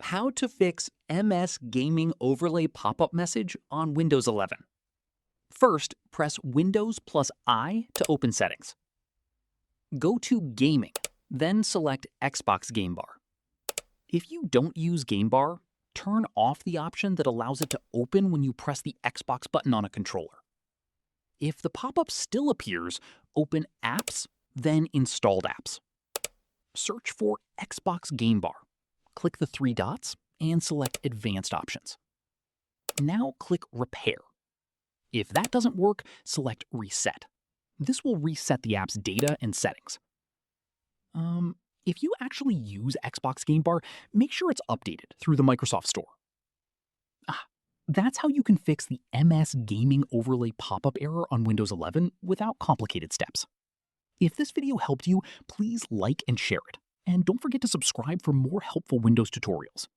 How to fix MS Gaming Overlay pop-up message on Windows 11. First, press Windows plus I to open settings. Go to Gaming, then select Xbox Game Bar. If you don't use Game Bar, turn off the option that allows it to open when you press the Xbox button on a controller. If the pop-up still appears, open Apps, then Installed Apps. Search for Xbox Game Bar. Click the three dots and select Advanced Options. Now click Repair. If that doesn't work, select Reset. This will reset the app's data and settings. If you actually use Xbox Game Bar, make sure it's updated through the Microsoft Store. That's how you can fix the MS Gaming Overlay pop-up error on Windows 11 without complicated steps. If this video helped you, please like and share it. And don't forget to subscribe for more helpful Windows tutorials.